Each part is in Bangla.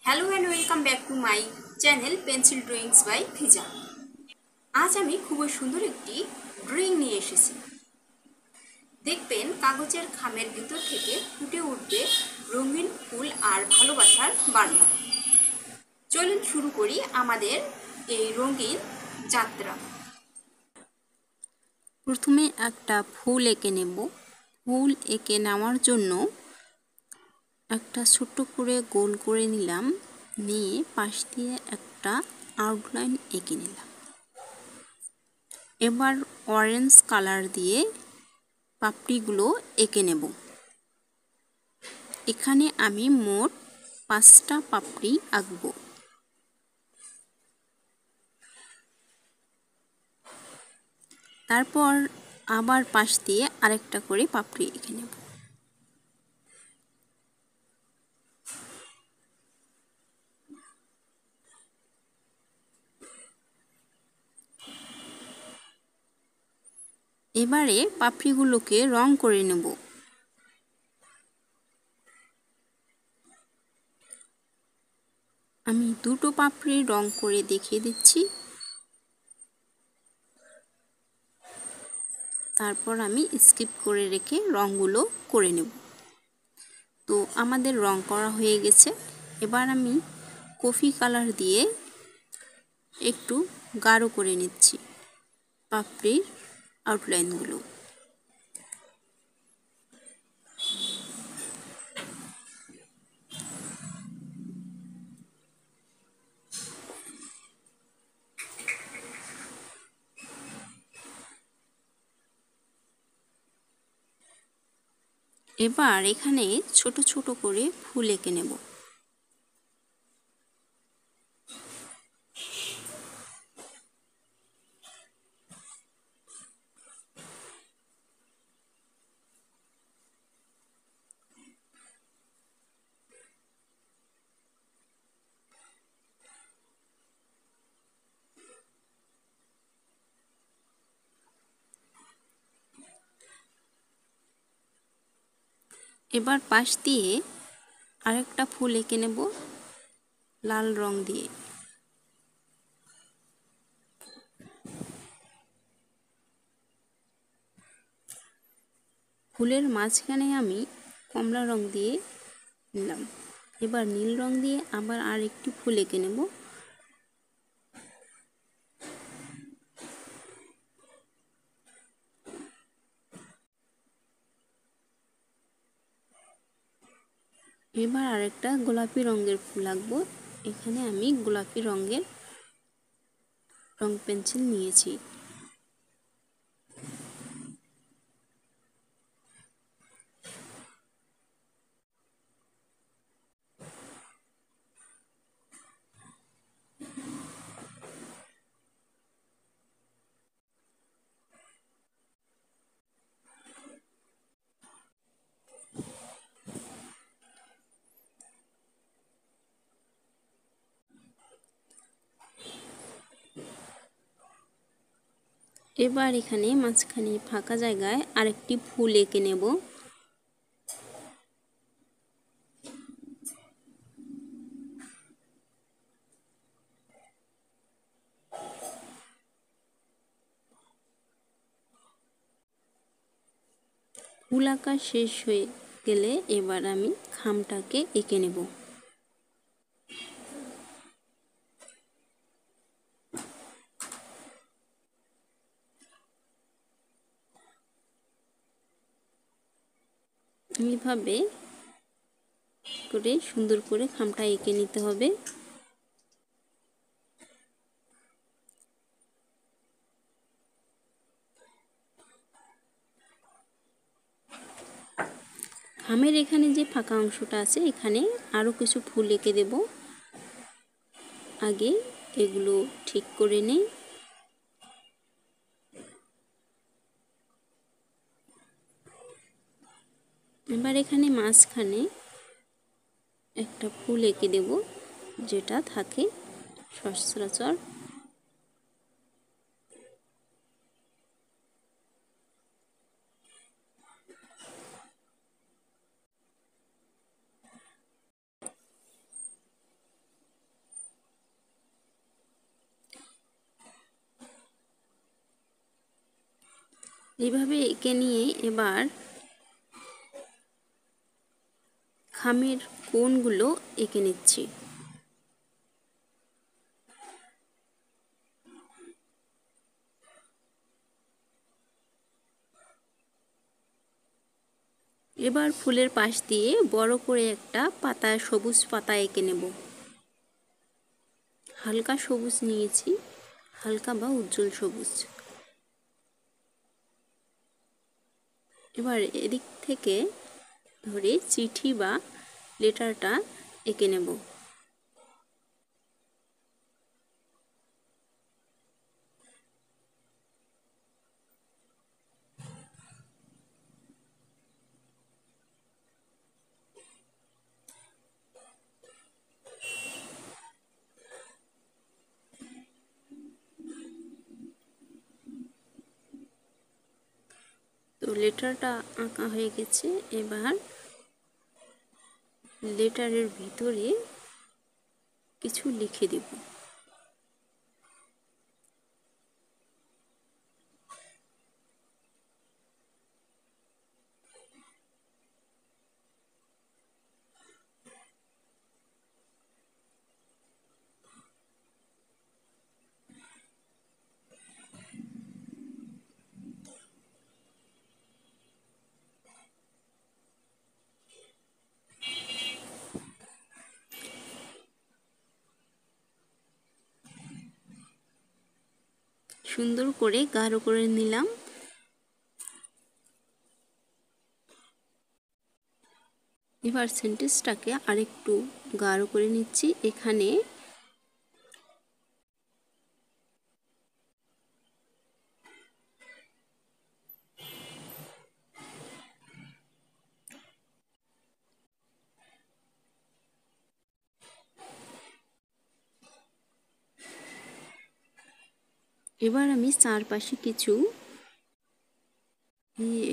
Hello and welcome back to my channel pencil drawings by Fiza. আজ আমি খুবই সুন্দর একটি ড্রয়িং নিয়ে এসেছি। দেখবেন কাগজের খামের ভিতর থেকে ফুটে উঠবে রঙিন ফুল আর ভালোবাসার বার্তা। চলুন শুরু করি আমাদের এই রঙিন যাত্রা। প্রথমে একটা ফুল এঁকে নেব। ফুল এঁকে নেওয়ার জন্য একটা ছোট্ট করে গোল করে নিলাম, নিয়ে পাশ দিয়ে একটা আউটলাইন এঁকে নিলাম। এবার অরেঞ্জ কালার দিয়ে পাপড়িগুলো এঁকে নেব। এখানে আমি মোট 5টা পাপড়ি আঁকবো। তারপর আবার পাশ দিয়ে আরেকটা করে পাপড়ি এঁকে নেব। এবারে পাপড়িগুলোকে রং করে নেব। আমি দুটো পাপড়ি রং করে দেখিয়ে দিচ্ছি। তারপর আমি স্কিপ করে রেখে রঙগুলো করে নেব। তো আমাদের রং করা হয়ে গেছে। এবার আমি কফি কালার দিয়ে একটু গাঢ় করে নিচ্ছি পাপড়ির আউটলাইনগুলো। এবার এখানে ছোট ছোট করে ফুল এঁকে নেব। এবার পাশ দিয়ে আরেকটা ফুল এঁকে নেব লাল রং দিয়ে। ফুলের মাঝখানে আমি কমলা রং দিয়ে নিলাম। এবার নীল রং দিয়ে আবার আরেকটি ফুল এঁকে নেব। এবার আরেকটা গোলাপি রঙের ফুল আঁকবো। এখানে আমি গোলাপি রঙের রং পেন্সিল নিয়েছি। এবার এখানে মাঝখানে ফাঁকা জায়গায় আরেকটি ফুল এঁকে নেব। ফুল আঁকা শেষ হয়ে গেলে এবার আমি খামটাকে এঁকে নেব। এইভাবে করে সুন্দর করে খামটা এঁকে নিতে হবে। খামের এখানে যে ফাঁকা অংশটা আছে এখানে আরো কিছু ফুল এঁকে দেব। আগে এগুলো ঠিক করে নেই। এবার এখানে মাঝখানে একটা ফুল এঁকে দেব যেটা থাকে সচরাচর। এইভাবে এঁকে নিয়ে এবার খামের কোণগুলো এঁকে নিচ্ছি। এবার ফুলের পাশ দিয়ে বড় করে একটা পাতা, সবুজ পাতা এঁকে নেব। হালকা সবুজ নিয়েছি, হালকা বা উজ্জ্বল সবুজ। এবার এদিক থেকে ধরে চিঠি বা লেটারটা এঁকে নেব। তো লেটারটা আঁকা হয়ে গেছে। এবার লেটারের ভিতরে কিছু লিখে দেব। সুন্দর করে গাঢ় করে নিলাম। এবার সেন্টেন্সটাকে আরেকটু গাঢ় করে নিচ্ছি। এখানে এবার আমি চারপাশে কিছু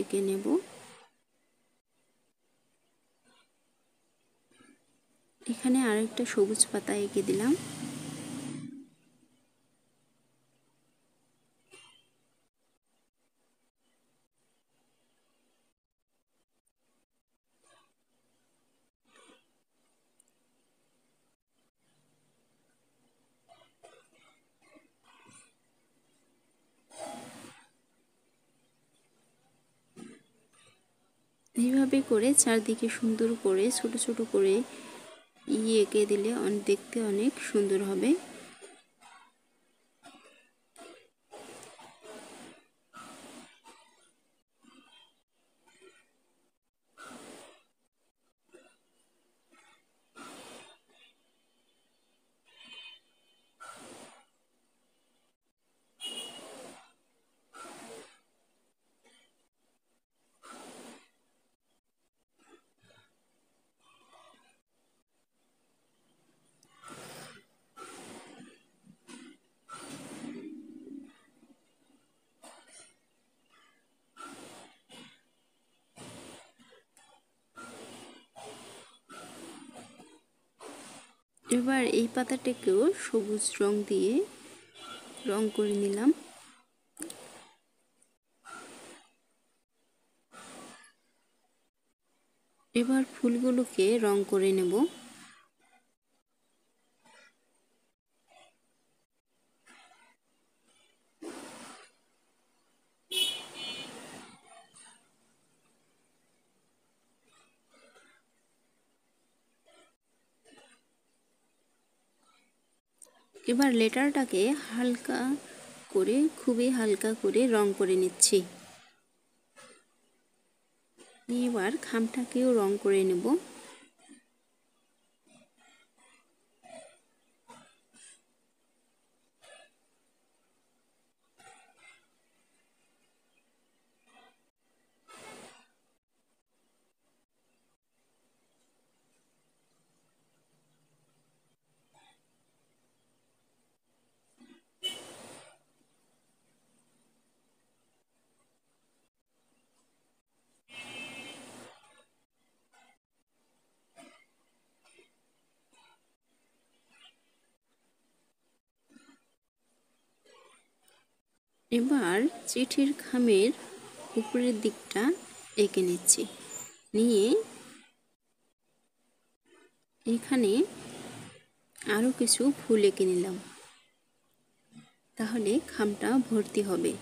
এঁকে নেব। এখানে আরেকটা সবুজ পাতা এঁকে দিলাম। এইভাবে করে চারদিকে সুন্দর করে ছোট ছোট করে এঁকে দিলে দেখতে অনেক সুন্দর হবে। এবার এই পাতাটাকেও সবুজ রং দিয়ে রং করে নিলাম। এবার ফুলগুলোকে রং করে নেব। এবার লেটারটাকে হালকা করে, খুবই হালকা করে রং করে নিচ্ছি। এবার খামটাকেও রং করে নেব। এবার চিঠির খামের উপরের দিকটা এঁকে নিচ্ছি, নিয়ে এখানে আরও কিছু ফুল এঁকে নিলাম, তাহলে খামটা ভর্তি হবে।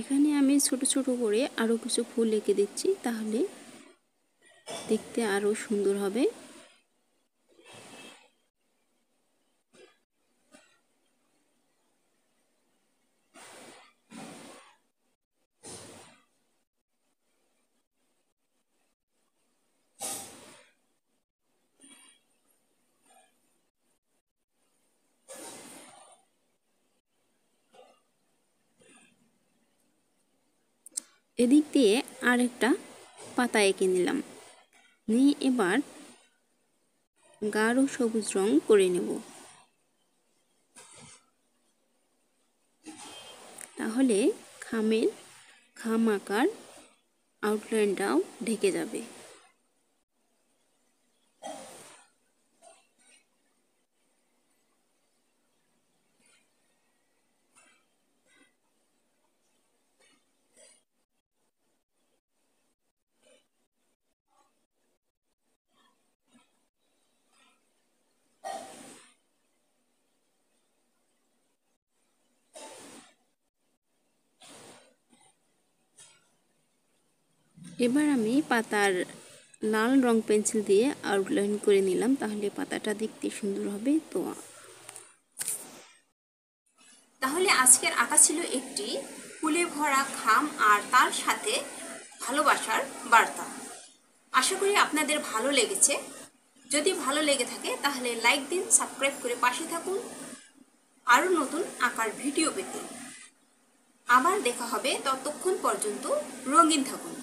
এখানে আমি ছোট ছোট করে আরও কিছু ফুল এঁকে দিচ্ছি, তাহলে দেখতে আরও সুন্দর হবে। এদিক দিয়ে আরেকটা পাতা এঁকে নিলাম, নিয়ে এবার গাঢ় সবুজ রং করে নেব, তাহলে খাম আকার আউটলাইনটাও ঢেকে যাবে। এবার আমি পাতার লাল রং পেন্সিল দিয়ে আউটলাইন করে নিলাম, তাহলে পাতাটা দেখতে সুন্দর হবে। তাহলে আজকের আঁকা ছিল একটি ফুলে ভরা খাম আর তার সাথে ভালোবাসার বার্তা। আশা করি আপনাদের ভালো লেগেছে। যদি ভালো লেগে থাকে তাহলে লাইক দিন, সাবস্ক্রাইব করে পাশে থাকুন আরও নতুন আঁকার ভিডিও পেতে। আবার দেখা হবে, ততক্ষণ পর্যন্ত রঙিন থাকুন।